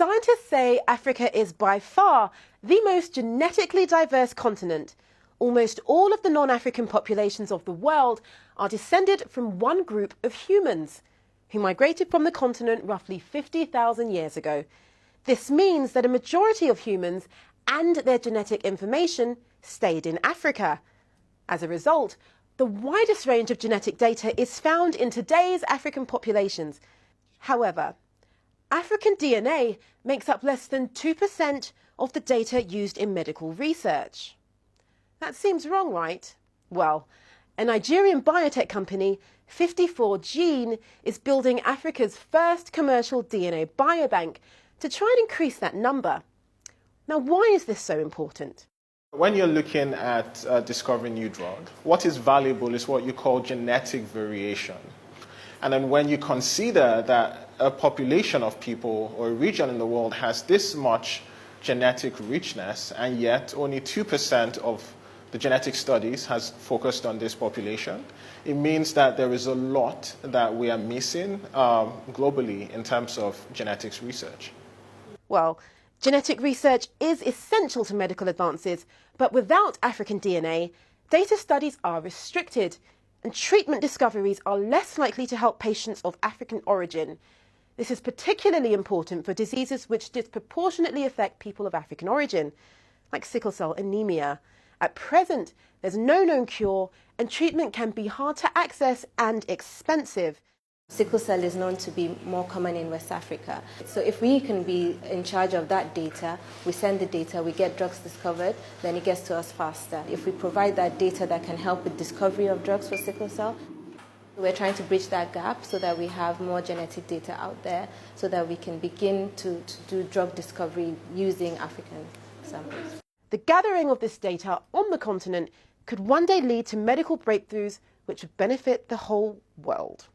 Scientists say Africa is by far the most genetically diverse continent. Almost all of the non-African populations of the world are descended from one group of humans who migrated from the continent roughly 50,000 years ago. This means that a majority of humans and their genetic information stayed in Africa. As a result, the widest range of genetic data is found in today's African populations. However, African DNA makes up less than 2% of the data used in medical research. That seems wrong, right? Well, a Nigerian biotech company, 54Gene, is building Africa's first commercial DNA biobank to try and increase that number. Now, why is this so important? When you're looking at discovering new drug, what is valuable is what you call genetic variation. And then when you consider that a population of people or a region in the world has this much genetic richness, and yet only 2% of the genetic studies has focused on this population, it means that there is a lot that we are missing globally in terms of genetics research. Well, genetic research is essential to medical advances, but without African DNA, data studies are restricted and treatment discoveries are less likely to help patients of African origin. This is particularly important for diseases which disproportionately affect people of African origin, like sickle cell anemia. At present, there's no known cure, and treatment can be hard to access and expensive. Sickle cell is known to be more common in West Africa. So if we can be in charge of that data, we send the data, we get drugs discovered, then it gets to us faster. If we provide that data that can help with discovery of drugs for sickle cell, we're trying to bridge that gap so that we have more genetic data out there so that we can begin to do drug discovery using African samples. The gathering of this data on the continent could one day lead to medical breakthroughs which would benefit the whole world.